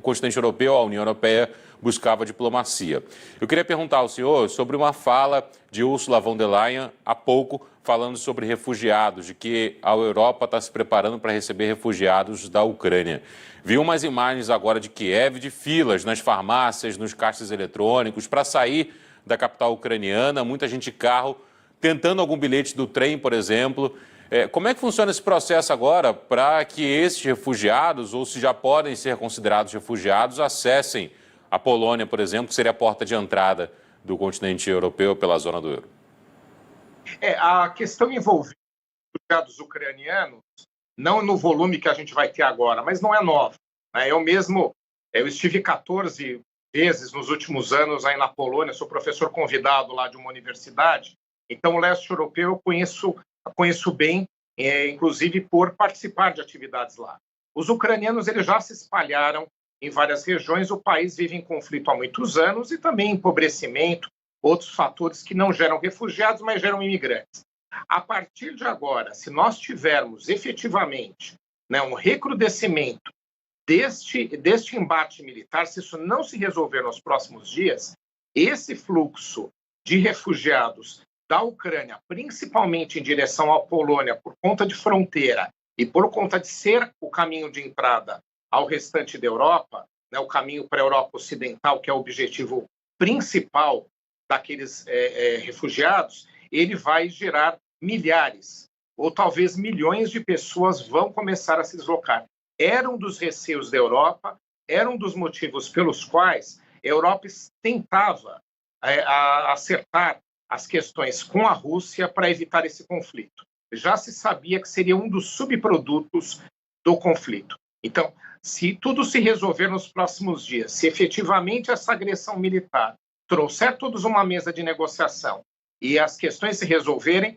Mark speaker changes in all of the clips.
Speaker 1: continente europeu, a União Europeia, buscava diplomacia. Eu queria perguntar ao senhor sobre uma fala de Ursula von der Leyen há pouco, falando sobre refugiados, de que a Europa está se preparando para receber refugiados da Ucrânia. Vi umas imagens agora de Kiev, de filas nas farmácias, nos caixas eletrônicos, para sair da capital ucraniana, muita gente de carro, tentando algum bilhete do trem, por exemplo. Como é que funciona esse processo agora para que esses refugiados, ou se já podem ser considerados refugiados, acessem a Polônia, por exemplo, que seria a porta de entrada do continente europeu pela zona do euro?
Speaker 2: A questão envolvendo os refugiados ucranianos, não no volume que a gente vai ter agora, mas não é nova. Eu estive 14 vezes nos últimos anos aí na Polônia, sou professor convidado lá de uma universidade, então o leste europeu eu conheço bem, inclusive por participar de atividades lá. Os ucranianos eles já se espalharam em várias regiões, o país vive em conflito há muitos anos e também empobrecimento, outros fatores que não geram refugiados, mas geram imigrantes. A partir de agora, se nós tivermos efetivamente um recrudescimento deste embate militar, se isso não se resolver nos próximos dias, esse fluxo de refugiados da Ucrânia, principalmente em direção à Polônia, por conta de fronteira e por conta de ser o caminho de entrada ao restante da Europa, o caminho para a Europa Ocidental, que é o objetivo principal daqueles refugiados, ele vai gerar milhares ou talvez milhões de pessoas vão começar a se deslocar. Era um dos receios da Europa, era um dos motivos pelos quais a Europa tentava acertar as questões com a Rússia para evitar esse conflito. Já se sabia que seria um dos subprodutos do conflito. Então, se tudo se resolver nos próximos dias, se efetivamente essa agressão militar trouxer todos uma mesa de negociação e as questões se resolverem,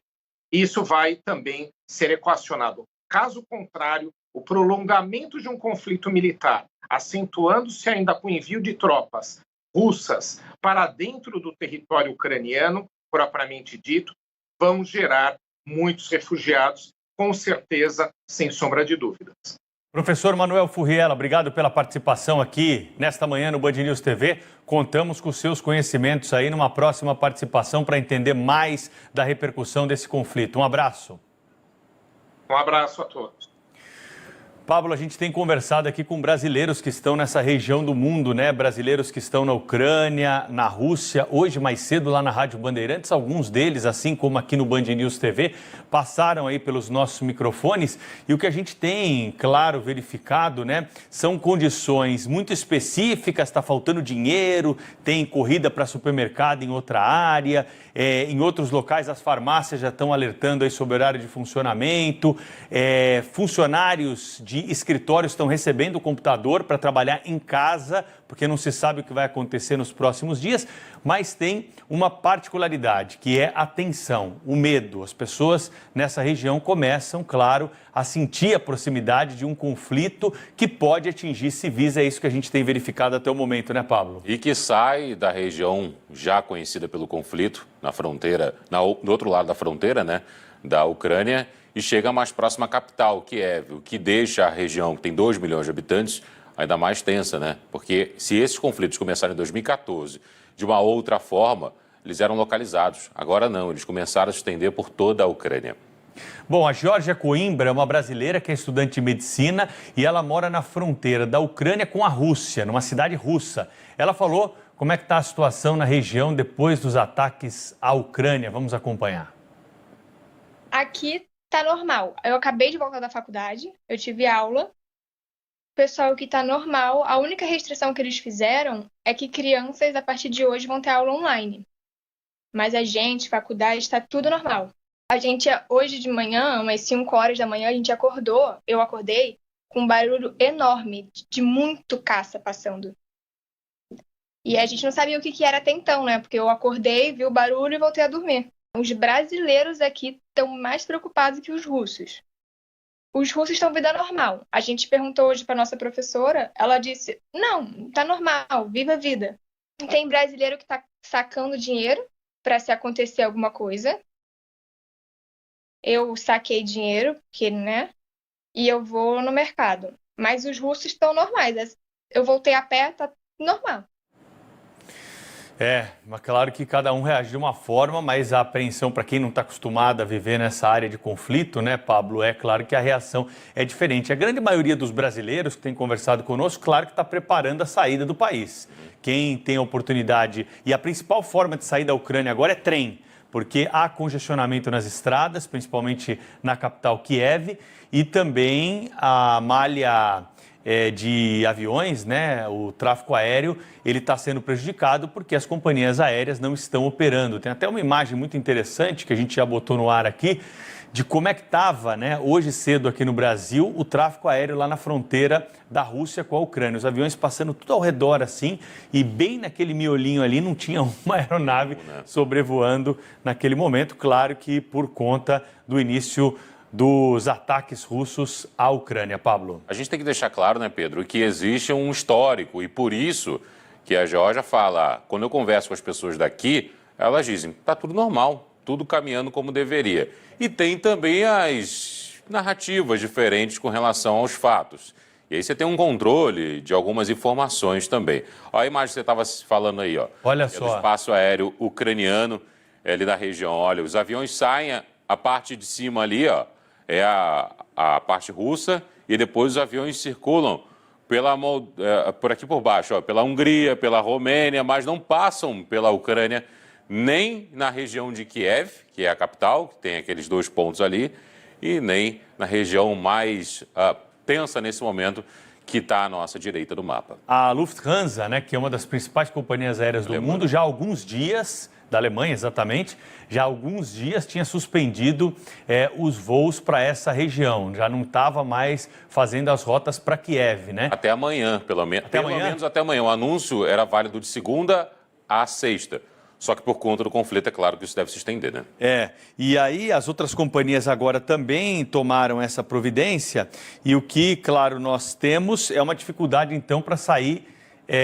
Speaker 2: isso vai também ser equacionado. Caso contrário, o prolongamento de um conflito militar, acentuando-se ainda com o envio de tropas russas para dentro do território ucraniano, propriamente dito, vão gerar muitos refugiados, com certeza, sem sombra de dúvidas.
Speaker 3: Professor Manuel Furriela, obrigado pela participação aqui nesta manhã no Band News TV. Contamos com os seus conhecimentos aí numa próxima participação para entender mais da repercussão desse conflito. Um abraço.
Speaker 2: Um abraço a todos.
Speaker 3: Pablo, a gente tem conversado aqui com brasileiros que estão nessa região do mundo, né? Brasileiros que estão na Ucrânia, na Rússia. Hoje, mais cedo, lá na Rádio Bandeirantes, alguns deles, assim como aqui no Band News TV, passaram aí pelos nossos microfones. E o que a gente tem, claro, verificado, né? São condições muito específicas, está faltando dinheiro, tem corrida para supermercado em outra área. Em outros locais, as farmácias já estão alertando aí sobre o horário de funcionamento. Funcionários de escritórios estão recebendo o computador para trabalhar em casa, porque não se sabe o que vai acontecer nos próximos dias, mas tem uma particularidade, que é a tensão, o medo. As pessoas nessa região começam, claro, a sentir a proximidade de um conflito que pode atingir civis. É isso que a gente tem verificado até o momento, né, Pablo?
Speaker 1: E que sai da região já conhecida pelo conflito, na fronteira, do outro lado da fronteira, né, da Ucrânia, e chega mais próxima à capital, Kiev, o que deixa a região, que tem 2 milhões de habitantes, ainda mais tensa, né? Porque se esses conflitos começaram em 2014, de uma outra forma, eles eram localizados. Agora não, eles começaram a se estender por toda a Ucrânia.
Speaker 3: Bom, a Georgia Coimbra é uma brasileira que é estudante de medicina e ela mora na fronteira da Ucrânia com a Rússia, numa cidade russa. Ela falou como é que está a situação na região depois dos ataques à Ucrânia. Vamos acompanhar.
Speaker 4: Aqui tá normal. Eu acabei de voltar da faculdade, eu tive aula. O pessoal aqui tá normal. A única restrição que eles fizeram é que crianças, a partir de hoje, vão ter aula online. Mas a gente, faculdade, tá tudo normal. A gente, hoje de manhã, umas 5 horas da manhã, a gente acordou, eu acordei, com um barulho enorme, de muito caça passando. E a gente não sabia o que era até então, né? Porque eu acordei, vi o barulho e voltei a dormir. Os brasileiros aqui estão mais preocupados que os russos. Os russos estão vida normal. A gente perguntou hoje para nossa professora, ela disse, não, tá normal, viva a vida. Tem brasileiro que tá sacando dinheiro para se acontecer alguma coisa. Eu saquei dinheiro, porque, né? E eu vou no mercado. Mas os russos estão normais. eu voltei a pé, tá normal.
Speaker 3: Mas claro que cada um reage de uma forma, mas a apreensão para quem não está acostumado a viver nessa área de conflito, né, Pablo, é claro que a reação é diferente. A grande maioria dos brasileiros que tem conversado conosco, claro que está preparando a saída do país. Quem tem a oportunidade, e a principal forma de sair da Ucrânia agora é trem, porque há congestionamento nas estradas, principalmente na capital Kiev, e também a malha de aviões, né, o tráfego aéreo, ele está sendo prejudicado porque as companhias aéreas não estão operando. Tem até uma imagem muito interessante que a gente já botou no ar aqui, de como é que estava, né, hoje cedo aqui no Brasil, o tráfego aéreo lá na fronteira da Rússia com a Ucrânia. Os aviões passando tudo ao redor assim, e bem naquele miolinho ali não tinha uma aeronave sobrevoando naquele momento, claro que por conta do início dos ataques russos à Ucrânia. Pablo.
Speaker 1: A gente tem que deixar claro, né, Pedro, que existe um histórico e por isso que a Geórgia fala, quando eu converso com as pessoas daqui, elas dizem, está tudo normal, tudo caminhando como deveria. E tem também as narrativas diferentes com relação aos fatos. E aí você tem um controle de algumas informações também. Olha a imagem que você estava falando aí, ó.
Speaker 3: Olha só.
Speaker 1: Do espaço aéreo ucraniano, ali da região. Olha, os aviões saem, a parte de cima ali, ó, é a parte russa, e depois os aviões circulam por aqui por baixo, ó, pela Hungria, pela Romênia, mas não passam pela Ucrânia, nem na região de Kiev, que é a capital, que tem aqueles 2 pontos ali, e nem na região mais tensa nesse momento, que está à nossa direita do mapa.
Speaker 3: A Lufthansa, né, que é uma das principais companhias aéreas do mundo, já há alguns dias, da Alemanha exatamente, já há alguns dias tinha suspendido os voos para essa região, já não estava mais fazendo as rotas para Kiev, né?
Speaker 1: Até amanhã, pelo menos até amanhã. O anúncio era válido de segunda a sexta. Só que por conta do conflito, é claro que isso deve se estender, né?
Speaker 3: E aí as outras companhias agora também tomaram essa providência e o que, claro, nós temos é uma dificuldade, então, para sair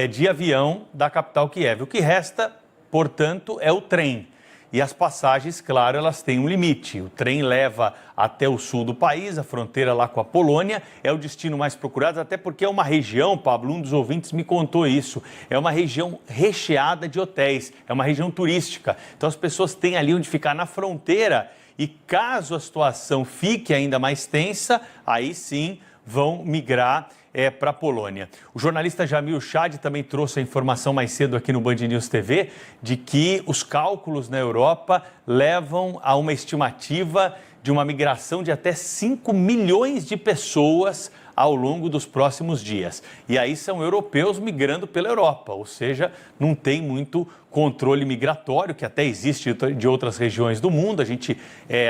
Speaker 3: de avião da capital Kiev. O que resta, portanto, é o trem. E as passagens, claro, elas têm um limite. O trem leva até o sul do país, a fronteira lá com a Polônia, é o destino mais procurado, até porque é uma região, Pablo, um dos ouvintes me contou isso, é uma região recheada de hotéis, é uma região turística. Então as pessoas têm ali onde ficar na fronteira e caso a situação fique ainda mais tensa, aí sim vão migrar para a Polônia. O jornalista Jamil Chad também trouxe a informação mais cedo aqui no Band News TV de que os cálculos na Europa levam a uma estimativa de uma migração de até 5 milhões de pessoas ao longo dos próximos dias. E aí são europeus migrando pela Europa, ou seja, não tem muito controle migratório, que até existe de outras regiões do mundo. A gente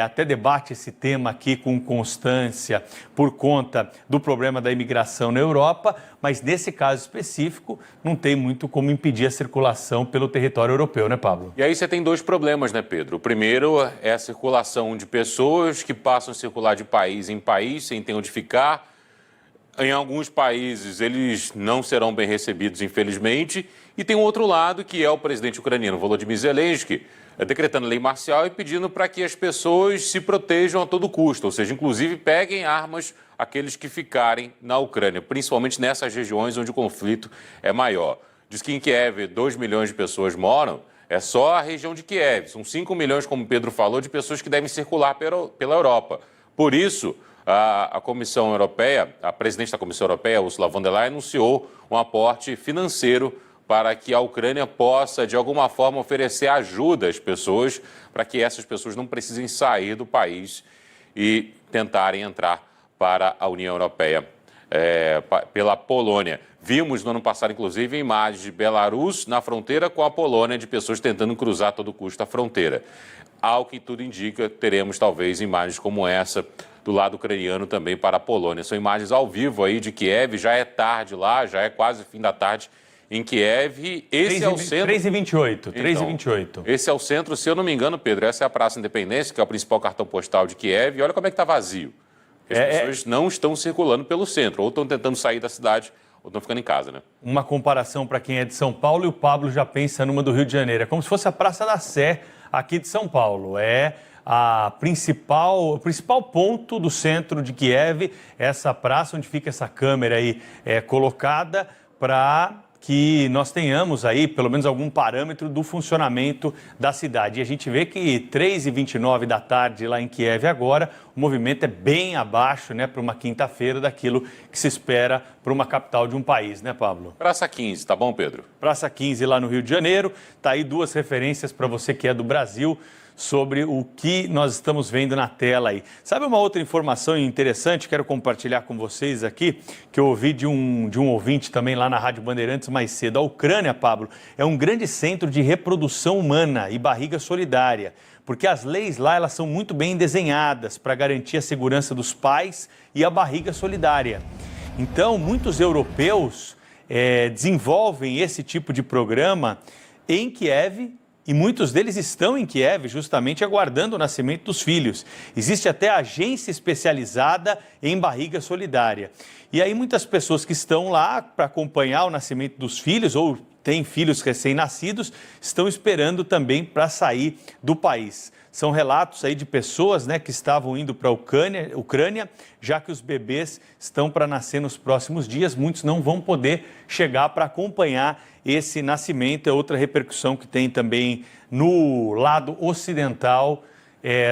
Speaker 3: até debate esse tema aqui com constância por conta do problema da imigração na Europa, mas nesse caso específico não tem muito como impedir a circulação pelo território europeu, né, Pablo?
Speaker 1: E aí você tem 2 problemas, né, Pedro? O primeiro é a circulação de pessoas que passam a circular de país em país sem ter onde ficar. Em alguns países, eles não serão bem recebidos, infelizmente. E tem um outro lado, que é o presidente ucraniano Volodymyr Zelensky, decretando lei marcial e pedindo para que as pessoas se protejam a todo custo. Ou seja, inclusive, peguem armas aqueles que ficarem na Ucrânia, principalmente nessas regiões onde o conflito é maior. Diz que em Kiev 2 milhões de pessoas moram, é só a região de Kiev. São 5 milhões, como o Pedro falou, de pessoas que devem circular pela Europa. Por isso, a Comissão Europeia, a presidente da Comissão Europeia, Ursula von der Leyen, anunciou um aporte financeiro para que a Ucrânia possa, de alguma forma, oferecer ajuda às pessoas, para que essas pessoas não precisem sair do país e tentarem entrar para a União Europeia pela Polônia. Vimos no ano passado, inclusive, imagens de Belarus na fronteira com a Polônia, de pessoas tentando cruzar a todo custo a fronteira. Ao que tudo indica, teremos talvez imagens como essa do lado ucraniano também para a Polônia. São imagens ao vivo aí de Kiev, já é tarde lá, já é quase fim da tarde em Kiev. Esse é o centro...
Speaker 3: 3h28, 3h28.
Speaker 1: Esse é o centro, se eu não me engano, Pedro, essa é a Praça Independência, que é o principal cartão postal de Kiev. E olha como é que está vazio. As pessoas não estão circulando pelo centro, ou estão tentando sair da cidade, ou estão ficando em casa, né?
Speaker 3: Uma comparação para quem é de São Paulo e o Pablo já pensa numa do Rio de Janeiro. É como se fosse a Praça da Sé aqui de São Paulo. É o principal ponto do centro de Kiev, essa praça onde fica essa câmera aí colocada, para que nós tenhamos aí pelo menos algum parâmetro do funcionamento da cidade. E a gente vê que 3h29 da tarde lá em Kiev agora, o movimento é bem abaixo, né, para uma quinta-feira daquilo que se espera para uma capital de um país, né, Pablo?
Speaker 1: Praça 15, tá bom, Pedro?
Speaker 3: Praça 15 lá no Rio de Janeiro, tá aí 2 referências para você que é do Brasil sobre o que nós estamos vendo na tela aí. Sabe uma outra informação interessante, quero compartilhar com vocês aqui, que eu ouvi de um ouvinte também lá na Rádio Bandeirantes mais cedo. A Ucrânia, Pablo, é um grande centro de reprodução humana e barriga solidária, porque as leis lá elas são muito bem desenhadas para garantir a segurança dos pais e a barriga solidária. Então, muitos europeus desenvolvem esse tipo de programa em Kiev, e muitos deles estão em Kiev justamente aguardando o nascimento dos filhos. Existe até agência especializada em barriga solidária. E aí muitas pessoas que estão lá para acompanhar o nascimento dos filhos ou têm filhos recém-nascidos estão esperando também para sair do país. São relatos aí de pessoas, né, que estavam indo para a Ucrânia, já que os bebês estão para nascer nos próximos dias. Muitos não vão poder chegar para acompanhar esse nascimento. É outra repercussão que tem também no lado ocidental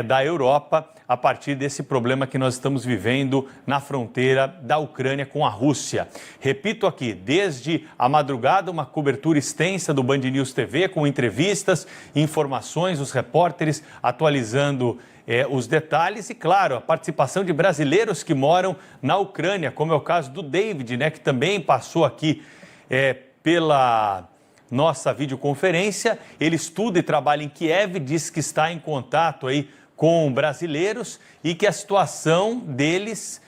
Speaker 3: da Europa, a partir desse problema que nós estamos vivendo na fronteira da Ucrânia com a Rússia. Repito aqui, desde a madrugada, uma cobertura extensa do Band News TV, com entrevistas, informações, os repórteres atualizando os detalhes e, claro, a participação de brasileiros que moram na Ucrânia, como é o caso do David, né, que também passou aqui pela nossa videoconferência. Ele estuda e trabalha em Kiev, diz que está em contato aí com brasileiros e que a situação deles,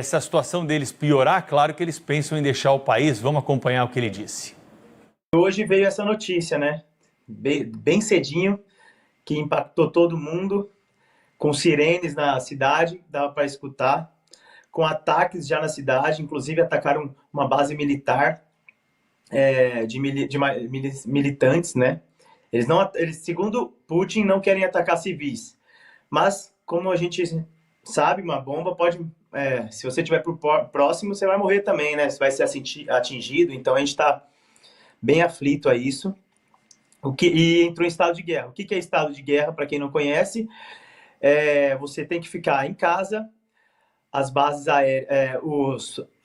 Speaker 3: se a situação deles piorar, claro que eles pensam em deixar o país. Vamos acompanhar o que ele disse.
Speaker 5: Hoje veio essa notícia, né? Bem cedinho, que impactou todo mundo, com sirenes na cidade, dava para escutar, com ataques já na cidade, inclusive atacaram uma base militar de militantes, né? Eles, segundo Putin, não querem atacar civis. Mas, como a gente sabe, uma bomba pode... se você estiver próximo, você vai morrer também, né? Você vai ser atingido. Então, a gente está bem aflito a isso. E entrou em estado de guerra. O que é estado de guerra, para quem não conhece? Você tem que ficar em casa, as bases aéreas,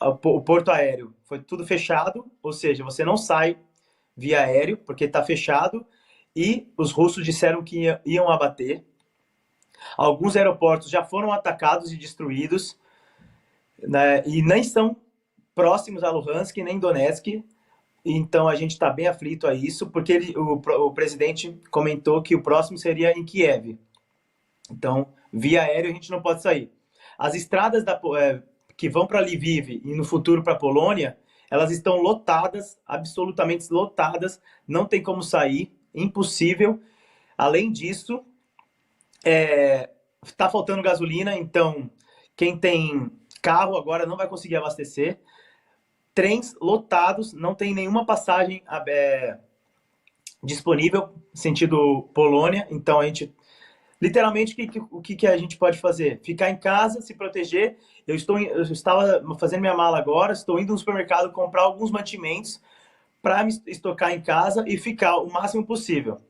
Speaker 5: o porto aéreo foi tudo fechado, ou seja, você não sai via aéreo, porque está fechado, e os russos disseram que iam abater. Alguns aeroportos já foram atacados e destruídos, né, e nem são próximos a Luhansk nem Donetsk. Então a gente está bem aflito a isso, porque o presidente comentou que o próximo seria em Kiev. Então, via aéreo a gente não pode sair. As estradas que vão para Lviv e no futuro para a Polônia, elas estão lotadas, absolutamente lotadas, não tem como sair, impossível. Além disso, está faltando gasolina, então quem tem carro agora não vai conseguir abastecer. Trens lotados, não tem nenhuma passagem disponível sentido Polônia. Então a gente, literalmente, o que a gente pode fazer? Ficar em casa, se proteger. Eu estava fazendo minha mala agora, estou indo no supermercado comprar alguns mantimentos para me estocar em casa e ficar o máximo possível.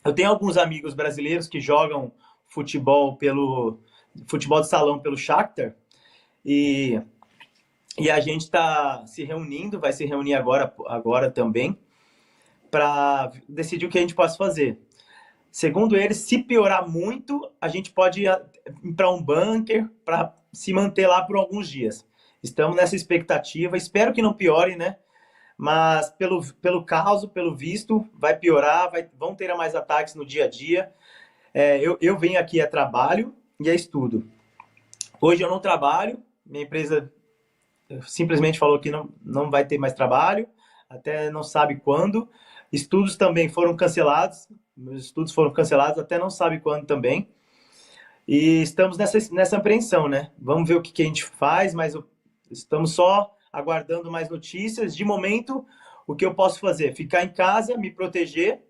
Speaker 5: Eu tenho alguns amigos brasileiros que jogam futebol de salão pelo Shakhtar, e a gente está se reunindo, vai se reunir agora também, para decidir o que a gente pode fazer. Segundo eles, se piorar muito, a gente pode ir para um bunker para se manter lá por alguns dias. Estamos nessa expectativa, espero que não piore, né? Mas pelo caso, pelo visto, vai piorar, vão ter mais ataques no dia a dia. Eu venho aqui a trabalho e a estudo. Hoje eu não trabalho, minha empresa simplesmente falou que não vai ter mais trabalho, até não sabe quando. Estudos também foram cancelados, meus estudos foram cancelados, até não sabe quando também. E estamos nessa apreensão, né? Vamos ver o que a gente faz, mas estamos só aguardando mais notícias. De momento, o que eu posso fazer? Ficar em casa, me proteger,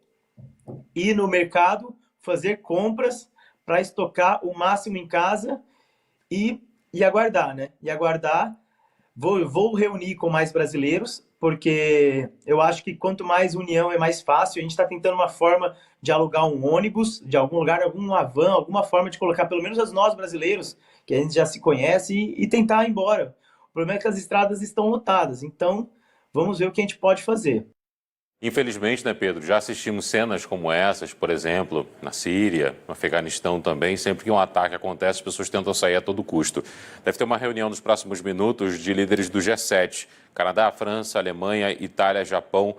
Speaker 5: ir no mercado, fazer compras para estocar o máximo em casa e aguardar, né? E aguardar Vou reunir com mais brasileiros, porque eu acho que quanto mais união é mais fácil. A gente está tentando uma forma de alugar um ônibus de algum lugar, alguma van, alguma forma de colocar pelo menos nós brasileiros, que a gente já se conhece, e tentar ir embora. O problema é que as estradas estão lotadas, então vamos ver o que a gente pode fazer.
Speaker 1: Infelizmente, né, Pedro, já assistimos cenas como essas, por exemplo, na Síria, no Afeganistão também. Sempre que um ataque acontece, as pessoas tentam sair a todo custo. Deve ter uma reunião nos próximos minutos de líderes do G7, Canadá, França, Alemanha, Itália, Japão,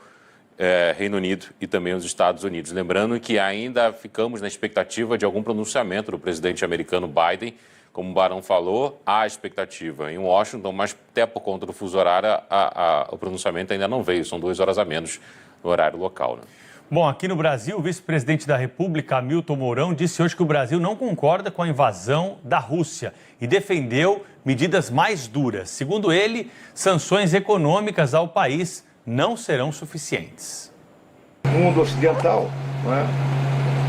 Speaker 1: Reino Unido e também os Estados Unidos. Lembrando que ainda ficamos na expectativa de algum pronunciamento do presidente americano Biden. Como o Barão falou, há expectativa em Washington, mas até por conta do fuso horário, o pronunciamento ainda não veio. São 2 horas a menos no horário local, né?
Speaker 3: Bom, aqui no Brasil, o vice-presidente da República, Hamilton Mourão, disse hoje que o Brasil não concorda com a invasão da Rússia e defendeu medidas mais duras. Segundo ele, sanções econômicas ao país não serão suficientes.
Speaker 6: O mundo ocidental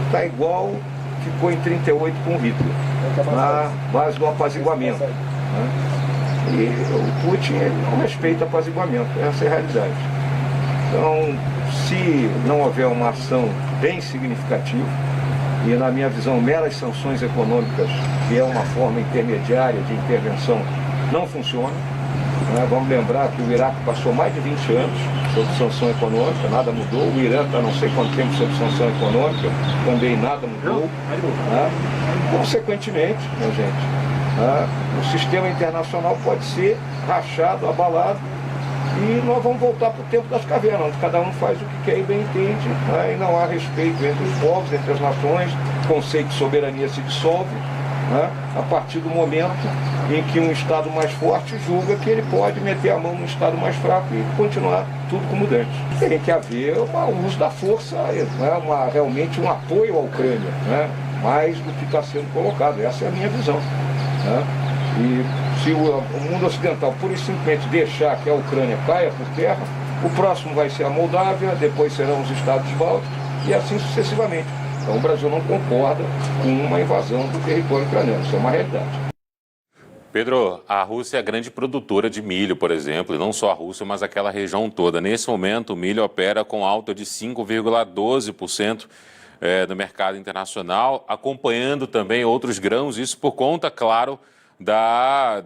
Speaker 6: está igual ficou em 1938 com Hitler, na base do apaziguamento. E o Putin não respeita apaziguamento, essa é a realidade. Então, se não houver uma ação bem significativa, e na minha visão, meras sanções econômicas, que é uma forma intermediária de intervenção, não funciona. Vamos lembrar que o Iraque passou mais de 20 anos sob sanção econômica, nada mudou. O Irã está não sei quanto tempo sob sanção econômica, também nada mudou. Consequentemente, minha gente, o sistema internacional pode ser rachado, abalado, e nós vamos voltar para o tempo das cavernas, onde cada um faz o que quer e bem entende, e não há respeito entre os povos, entre as nações, o conceito de soberania se dissolve, a partir do momento em que um Estado mais forte julga que ele pode meter a mão no Estado mais fraco e continuar tudo como antes. Tem que haver o uso da força, realmente um apoio à Ucrânia, mais do que está sendo colocado. Essa é a minha visão. E se o mundo ocidental pura e simplesmente deixar que a Ucrânia caia por terra, o próximo vai ser a Moldávia, depois serão os Estados Bálticos e assim sucessivamente. Então o Brasil não concorda com uma invasão do território ucraniano, isso é uma realidade.
Speaker 1: Pedro, a Rússia é grande produtora de milho, por exemplo, e não só a Rússia, mas aquela região toda. Nesse momento, o milho opera com alta de 5,12% no mercado internacional, acompanhando também outros grãos, isso por conta, claro,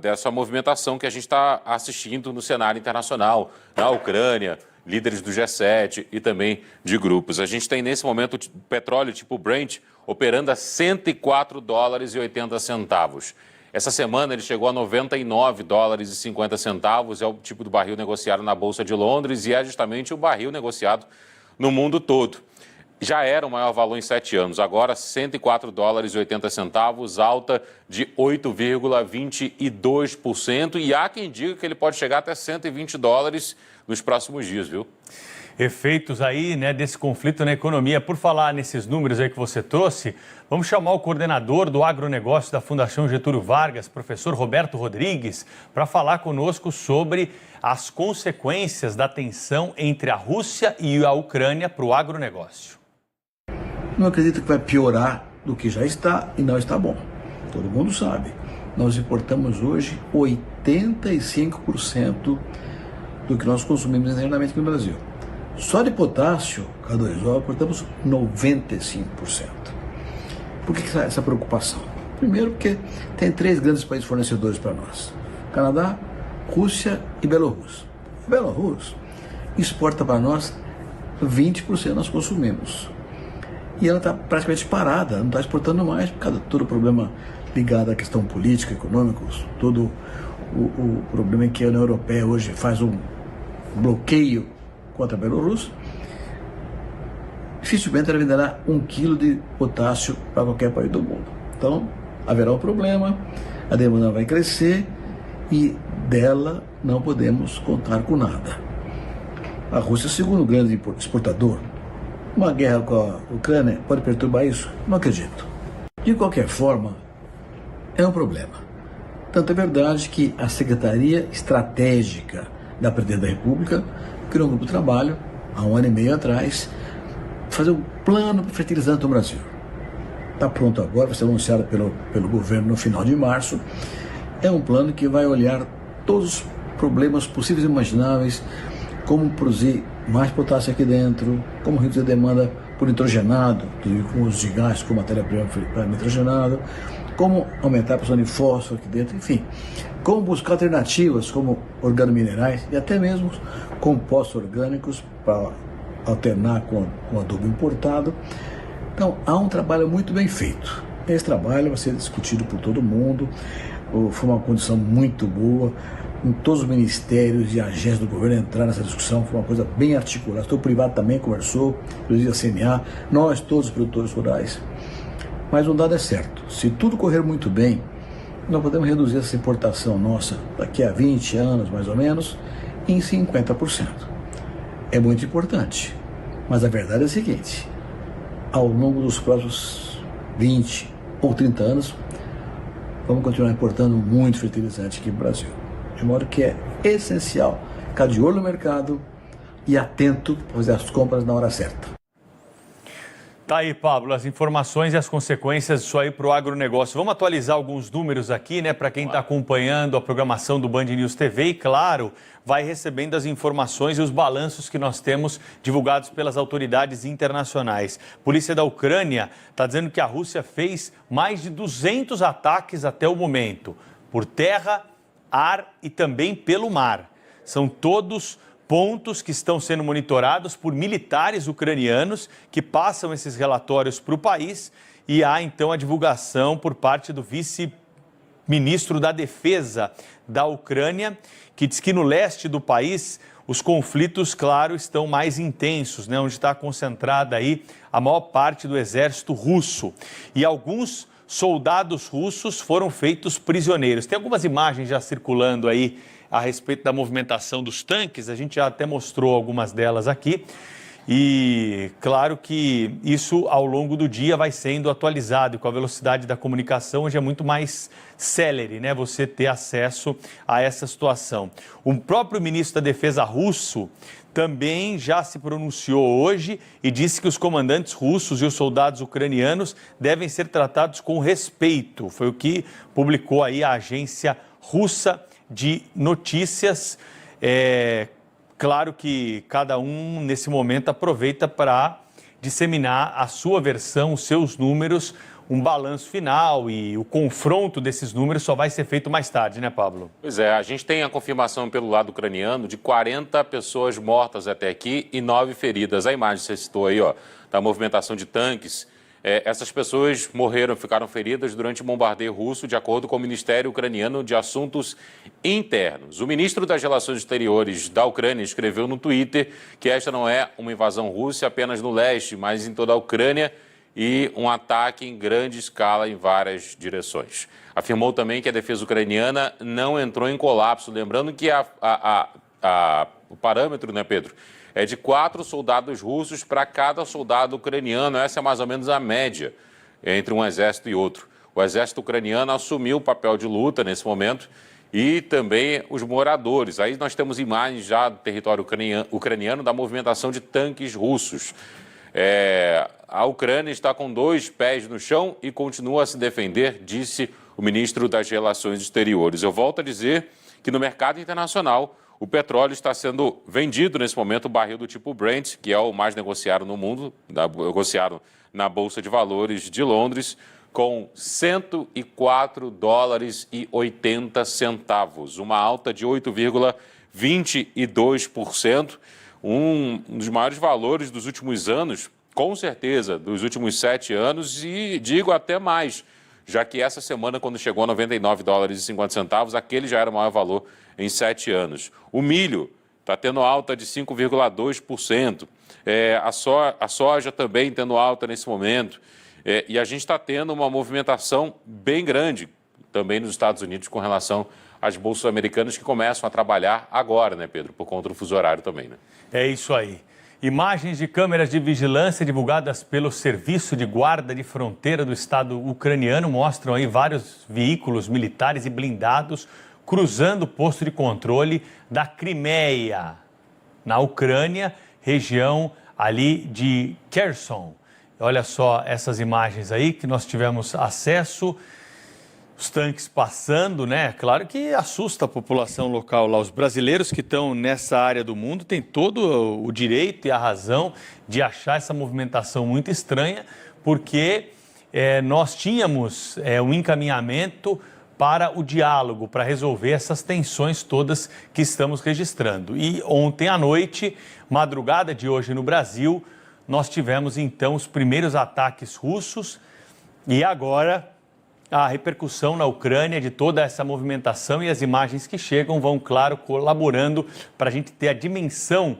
Speaker 1: dessa movimentação que a gente está assistindo no cenário internacional, na Ucrânia, líderes do G7 e também de grupos. A gente tem nesse momento o petróleo tipo Brent operando a $104,80. Essa semana ele chegou a $99,50, é o tipo do barril negociado na Bolsa de Londres e é justamente o barril negociado no mundo todo. Já era o maior valor em 7 anos, agora $104,80, alta de 8,22%, e há quem diga que ele pode chegar até $120 nos próximos dias, viu?
Speaker 3: Efeitos aí, né, desse conflito na economia. Por falar nesses números aí que você trouxe, vamos chamar o coordenador do agronegócio da Fundação Getúlio Vargas, professor Roberto Rodrigues, para falar conosco sobre as consequências da tensão entre a Rússia e a Ucrânia para o agronegócio.
Speaker 7: Não acredito que vai piorar do que já está e não está bom. Todo mundo sabe. Nós importamos hoje 85% do que nós consumimos internamente aqui no Brasil. Só de potássio, K2O, importamos 95%. Por que essa preocupação? Primeiro porque tem 3 grandes países fornecedores para nós. Canadá, Rússia e Bielorrússia. A Bielorrússia exporta para nós 20% nós consumimos. E ela está praticamente parada, não está exportando mais, por causa de todo o problema ligado à questão política, econômica, todo o problema em que a União Europeia hoje faz um bloqueio contra a Bielorrússia. Dificilmente ela venderá 1 quilo de potássio para qualquer país do mundo. Então, haverá um problema, a demanda vai crescer e dela não podemos contar com nada. A Rússia é o segundo grande exportador. Uma guerra com a Ucrânia pode perturbar isso? Não acredito. De qualquer forma, é um problema. Tanto é verdade que a Secretaria Estratégica da Presidência da República criou um grupo de trabalho, há 1 ano e meio atrás, para fazer um plano para fertilizante no Brasil. Está pronto agora, vai ser anunciado pelo governo no final de março. É um plano que vai olhar todos os problemas possíveis e imagináveis, como produzir mais potássio aqui dentro, como reduzir a demanda por nitrogenado, com uso de gás como matéria-prima para nitrogenado, como aumentar a produção de fósforo aqui dentro, enfim, como buscar alternativas como organominerais e até mesmo compostos orgânicos para alternar com adubo importado. Então, há um trabalho muito bem feito. Esse trabalho vai ser discutido por todo mundo, foi uma condição muito boa, em todos os ministérios e agências do governo entraram nessa discussão, foi uma coisa bem articulada. O setor privado também conversou, inclusive a CNA, nós todos os produtores rurais. Mas um dado é certo, se tudo correr muito bem, nós podemos reduzir essa importação nossa daqui a 20 anos, mais ou menos, em 50%. É muito importante, mas a verdade é a seguinte, ao longo dos próximos 20 ou 30 anos, vamos continuar importando muito fertilizante aqui no Brasil. De modo que é essencial ficar de olho no mercado e atento para fazer as compras na hora certa.
Speaker 3: Tá aí, Pablo, as informações e as consequências disso aí para o agronegócio. Vamos atualizar alguns números aqui, né, para quem está acompanhando a programação do Band News TV e, claro, vai recebendo as informações e os balanços que nós temos divulgados pelas autoridades internacionais. Polícia da Ucrânia está dizendo que a Rússia fez mais de 200 ataques até o momento, por terra, ar e também pelo mar. São todos pontos que estão sendo monitorados por militares ucranianos que passam esses relatórios para o país e há então a divulgação por parte do vice-ministro da Defesa da Ucrânia, que diz que no leste do país os conflitos, claro, estão mais intensos, né, onde está concentrada aí a maior parte do exército russo. E alguns soldados russos foram feitos prisioneiros. Tem algumas imagens já circulando aí a respeito da movimentação dos tanques, a gente já até mostrou algumas delas aqui. E claro que isso ao longo do dia vai sendo atualizado e com a velocidade da comunicação hoje é muito mais célere, né? Você ter acesso a essa situação. O próprio ministro da Defesa russo também já se pronunciou hoje e disse que os comandantes russos e os soldados ucranianos devem ser tratados com respeito. Foi o que publicou aí a agência russa de notícias. Claro que cada um, nesse momento, aproveita para disseminar a sua versão, os seus números, um balanço final e o confronto desses números só vai ser feito mais tarde, né, Pablo?
Speaker 1: Pois é, a gente tem a confirmação pelo lado ucraniano de 40 pessoas mortas até aqui e 9 feridas. A imagem que você citou aí, ó, da movimentação de tanques. Essas pessoas morreram, ficaram feridas durante o bombardeio russo, de acordo com o Ministério Ucraniano de Assuntos Internos. O ministro das Relações Exteriores da Ucrânia escreveu no Twitter que esta não é uma invasão russa apenas no leste, mas em toda a Ucrânia e um ataque em grande escala em várias direções. Afirmou também que a defesa ucraniana não entrou em colapso, lembrando que o parâmetro, né, Pedro, é de 4 soldados russos para cada soldado ucraniano. Essa é mais ou menos a média entre um exército e outro. O exército ucraniano assumiu o papel de luta nesse momento e também os moradores. Aí nós temos imagens já do território ucraniano da movimentação de tanques russos. A Ucrânia está com 2 pés no chão e continua a se defender, disse o ministro das Relações Exteriores. Eu volto a dizer que no mercado internacional o petróleo está sendo vendido nesse momento, o barril do tipo Brent, que é o mais negociado no mundo, negociado na Bolsa de Valores de Londres, com $104,80, uma alta de 8,22%, um dos maiores valores dos últimos anos, com certeza, dos últimos 7 anos, e digo até mais, já que essa semana, quando chegou a $99,50, aquele já era o maior valor em 7 anos. O milho está tendo alta de 5,2%. A soja também tendo alta nesse momento. E a gente está tendo uma movimentação bem grande também nos Estados Unidos com relação às bolsas americanas que começam a trabalhar agora, né, Pedro? Por conta do fuso horário também, né?
Speaker 3: É isso aí. Imagens de câmeras de vigilância divulgadas pelo Serviço de Guarda de Fronteira do Estado ucraniano mostram aí vários veículos militares e blindados cruzando o posto de controle da Crimeia, na Ucrânia, região ali de Kherson. Olha só essas imagens aí que nós tivemos acesso. Os tanques passando, né? Claro que assusta a população local lá. Os brasileiros que estão nessa área do mundo têm todo o direito e a razão de achar essa movimentação muito estranha, porque nós tínhamos um encaminhamento para o diálogo, para resolver essas tensões todas que estamos registrando. E ontem à noite, madrugada de hoje no Brasil, nós tivemos então os primeiros ataques russos e agora a repercussão na Ucrânia de toda essa movimentação, e as imagens que chegam vão, claro, colaborando para a gente ter a dimensão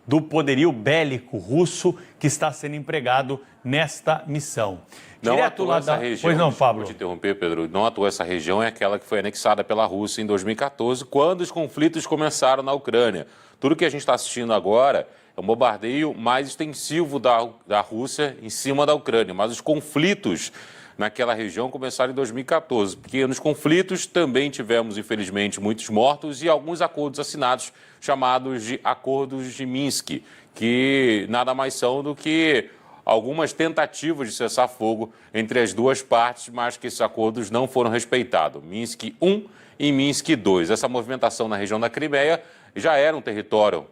Speaker 3: do poderio bélico russo que está sendo empregado nesta missão.
Speaker 1: Não
Speaker 3: Direto
Speaker 1: atua
Speaker 3: lá
Speaker 1: essa
Speaker 3: da...
Speaker 1: região,
Speaker 3: Pois não, Pablo?
Speaker 1: vou te interromper, Pedro. Não atua essa região, é aquela que foi anexada pela Rússia em 2014, quando os conflitos começaram na Ucrânia. Tudo que a gente está assistindo agora é um bombardeio mais extensivo da Rússia em cima da Ucrânia, mas os conflitos naquela região começaram em 2014, porque nos conflitos também tivemos, infelizmente, muitos mortos e alguns acordos assinados chamados de Acordos de Minsk, que nada mais são do que algumas tentativas de cessar fogo entre as duas partes, mas que esses acordos não foram respeitados. Minsk I e Minsk II. Essa movimentação na região da Crimeia já era um território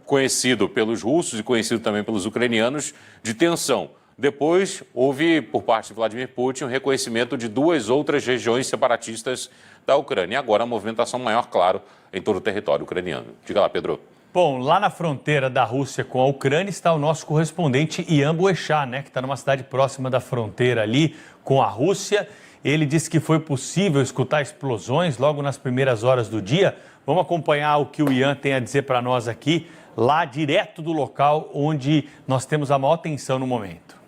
Speaker 1: conhecido pelos russos e conhecido também pelos ucranianos de tensão. Depois, houve, por parte de Vladimir Putin, o reconhecimento de duas outras regiões separatistas da Ucrânia. E agora a movimentação maior, claro, em todo o território ucraniano. Diga lá, Pedro.
Speaker 3: Bom, lá na fronteira da Rússia com a Ucrânia está o nosso correspondente Ian Boechat, né, que está numa cidade próxima da fronteira ali com a Rússia. Ele disse que foi possível escutar explosões logo nas primeiras horas do dia. Vamos acompanhar o que o Ian tem a dizer para nós aqui, lá direto do local onde nós temos a maior tensão no momento.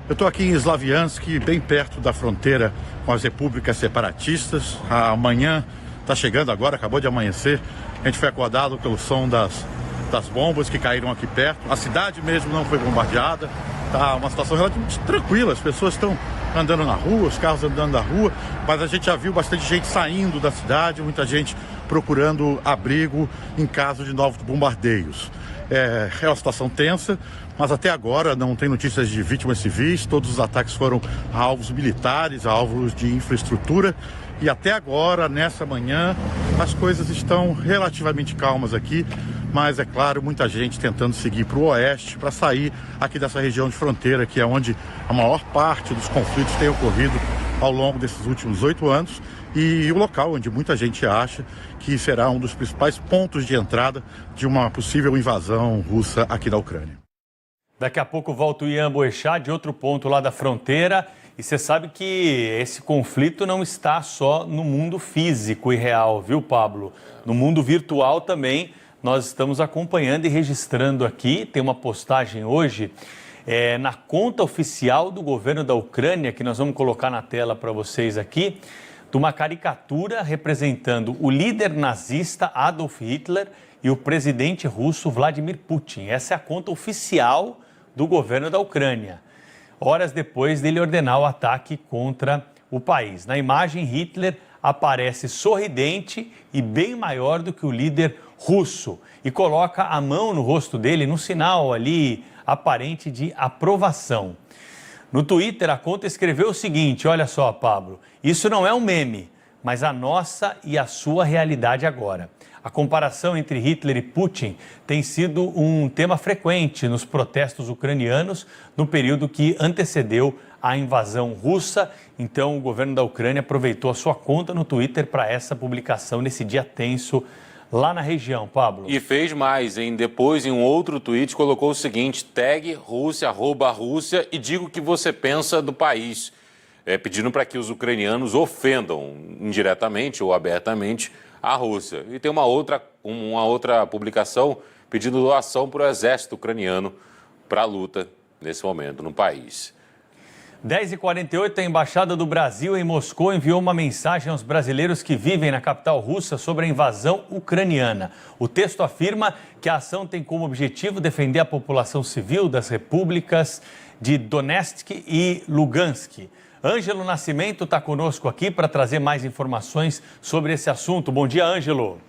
Speaker 8: Eu estou aqui em Slaviansk, bem perto da fronteira com as repúblicas separatistas. Amanhã está chegando agora, acabou de amanhecer. A gente foi acordado pelo som das bombas que caíram aqui perto. A cidade mesmo não foi bombardeada. Está uma situação relativamente tranquila. As pessoas estão andando na rua, os carros andando na rua. Mas a gente já viu bastante gente saindo da cidade, muita gente procurando abrigo em caso de novos bombardeios. É uma situação tensa, mas até agora não tem notícias de vítimas civis. Todos os ataques foram a alvos militares, a alvos de infraestrutura. E até agora, nessa manhã, as coisas estão relativamente calmas aqui. Mas, é claro, muita gente tentando seguir para o oeste, para sair aqui dessa região de fronteira, que é onde a maior parte dos conflitos tem ocorrido ao longo desses últimos 8 anos. E o local onde muita gente acha que será um dos principais pontos de entrada de uma possível invasão russa aqui na Ucrânia.
Speaker 3: Daqui a pouco volta o Ian Boechat de outro ponto lá da fronteira. E você sabe que esse conflito não está só no mundo físico e real, viu, Pablo? No mundo virtual também nós estamos acompanhando e registrando aqui. Tem uma postagem hoje na conta oficial do governo da Ucrânia, que nós vamos colocar na tela para vocês aqui, de uma caricatura representando o líder nazista Adolf Hitler e o presidente russo Vladimir Putin. Essa é a conta oficial do governo da Ucrânia, horas depois dele ordenar o ataque contra o país. Na imagem, Hitler aparece sorridente e bem maior do que o líder russo e coloca a mão no rosto dele num sinal ali aparente de aprovação. No Twitter, a conta escreveu o seguinte, olha só, Pablo, isso não é um meme, mas a nossa e a sua realidade agora. A comparação entre Hitler e Putin tem sido um tema frequente nos protestos ucranianos no período que antecedeu a invasão russa. Então, o governo da Ucrânia aproveitou a sua conta no Twitter para essa publicação nesse dia tenso lá na região, Pablo.
Speaker 1: E fez mais, hein? Depois, em um outro tweet, colocou o seguinte, tag Rússia, @Rússia e diga o que você pensa do país, pedindo para que os ucranianos ofendam indiretamente ou abertamente a Rússia. E tem uma outra publicação pedindo doação para o exército ucraniano para a luta nesse momento no país.
Speaker 3: 10h48, a Embaixada do Brasil em Moscou enviou uma mensagem aos brasileiros que vivem na capital russa sobre a invasão ucraniana. O texto afirma que a ação tem como objetivo defender a população civil das repúblicas de Donetsk e Lugansk. Ângelo Nascimento está conosco aqui para trazer mais informações sobre esse assunto. Bom dia, Ângelo.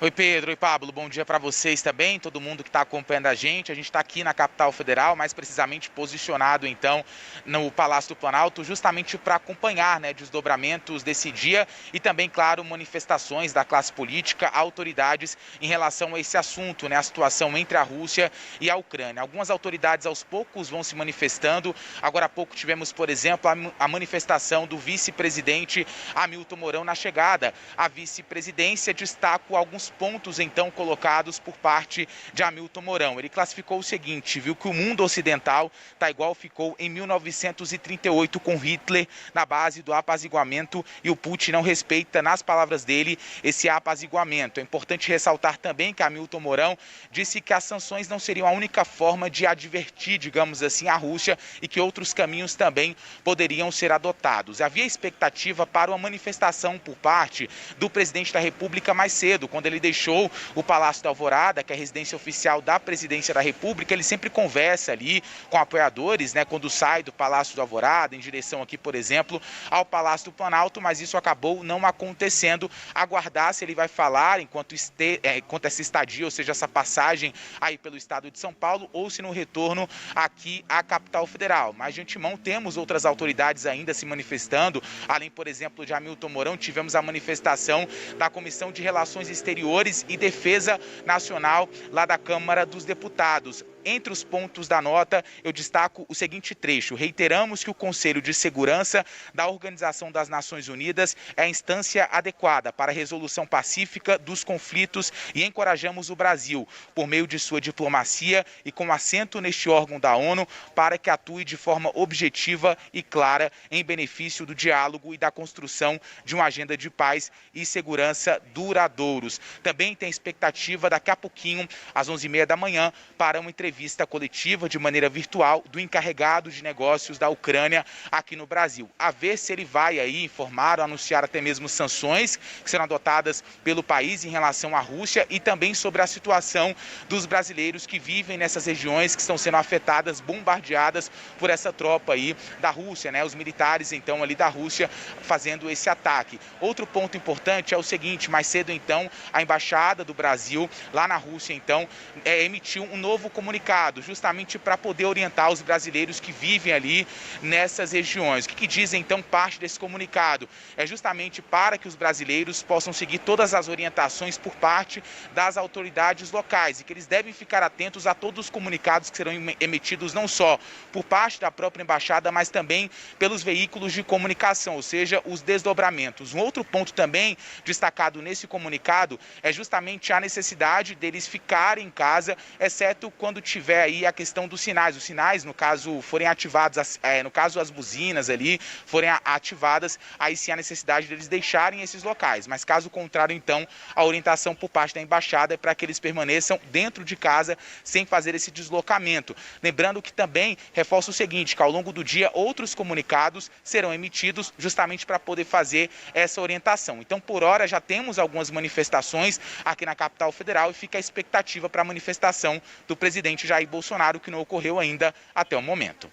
Speaker 9: Oi, Pedro. Oi, Pablo. Bom dia para vocês também, todo mundo que está acompanhando a gente. A gente está aqui na capital federal, mais precisamente posicionado, então, no Palácio do Planalto, justamente para acompanhar, né, desdobramentos desse dia e também, claro, manifestações da classe política, autoridades em relação a esse assunto, né, a situação entre a Rússia e a Ucrânia. Algumas autoridades, aos poucos, vão se manifestando. Agora há pouco tivemos, por exemplo, a manifestação do vice-presidente Hamilton Mourão na chegada à vice-presidência. Destaco alguns pontos, então, colocados por parte de Hamilton Mourão. Ele classificou o seguinte, viu que o mundo ocidental está igual ficou em 1938 com Hitler na base do apaziguamento e o Putin não respeita, nas palavras dele, esse apaziguamento. É importante ressaltar também que Hamilton Mourão disse que as sanções não seriam a única forma de advertir, digamos assim, a Rússia e que outros caminhos também poderiam ser adotados. Havia expectativa para uma manifestação por parte do presidente da República mais cedo, quando ele deixou o Palácio da Alvorada, que é a residência oficial da Presidência da República. Ele sempre conversa ali com apoiadores, né, quando sai do Palácio da Alvorada, em direção aqui, por exemplo, ao Palácio do Planalto, mas isso acabou não acontecendo. Aguardar se ele vai falar enquanto essa estadia, ou seja, essa passagem aí pelo estado de São Paulo, ou se no retorno aqui à capital federal. Mas de antemão temos outras autoridades ainda se manifestando, além, por exemplo, de Hamilton Mourão, tivemos a manifestação da Comissão de Relações Exteriores e Defesa Nacional lá da Câmara dos Deputados. Entre os pontos da nota, eu destaco o seguinte trecho: reiteramos que o Conselho de Segurança da Organização das Nações Unidas é a instância adequada para a resolução pacífica dos conflitos e encorajamos o Brasil, por meio de sua diplomacia e com assento neste órgão da ONU, para que atue de forma objetiva e clara em benefício do diálogo e da construção de uma agenda de paz e segurança duradouros. Também tem expectativa daqui a pouquinho, às 11h30 da manhã, para uma entrevista coletiva de maneira virtual do encarregado de negócios da Ucrânia aqui no Brasil. A ver se ele vai aí informar ou anunciar até mesmo sanções que serão adotadas pelo país em relação à Rússia e também sobre a situação dos brasileiros que vivem nessas regiões que estão sendo afetadas, bombardeadas por essa tropa aí da Rússia, né? Os militares, então, ali da Rússia fazendo esse ataque. Outro ponto importante é o seguinte: mais cedo, então, a Embaixada do Brasil lá na Rússia, então, emitiu um novo comunicado, justamente para poder orientar os brasileiros que vivem ali nessas regiões. O que diz, então, parte desse comunicado? É justamente para que os brasileiros possam seguir todas as orientações por parte das autoridades locais e que eles devem ficar atentos a todos os comunicados que serão emitidos não só por parte da própria embaixada, mas também pelos veículos de comunicação, ou seja, os desdobramentos. Um outro ponto também destacado nesse comunicado é justamente a necessidade deles ficarem em casa, exceto quando tiver aí a questão dos sinais. Os sinais, no caso, forem ativados, no caso as buzinas ali forem ativadas, aí sim a necessidade deles deixarem esses locais. Mas caso contrário, então, a orientação por parte da embaixada é para que eles permaneçam dentro de casa sem fazer esse deslocamento. Lembrando que também reforça o seguinte, que ao longo do dia outros comunicados serão emitidos justamente para poder fazer essa orientação. Então, por hora, já temos algumas manifestações aqui na capital federal e fica a expectativa para a manifestação do presidente Jair Bolsonaro, que não ocorreu ainda até o momento.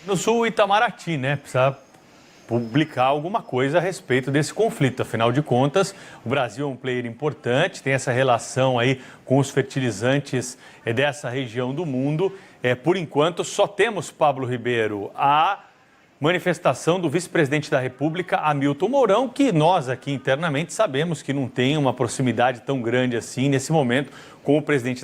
Speaker 3: No Sul, Itamaraty, né? Precisa publicar alguma coisa a respeito desse conflito. Afinal de contas, o Brasil é um player importante, tem essa relação aí com os fertilizantes dessa região do mundo. Por enquanto, só temos, Pablo Ribeiro, a manifestação do vice-presidente da República, Hamilton Mourão, que nós aqui internamente sabemos que não tem uma proximidade tão grande assim nesse momento com o presidente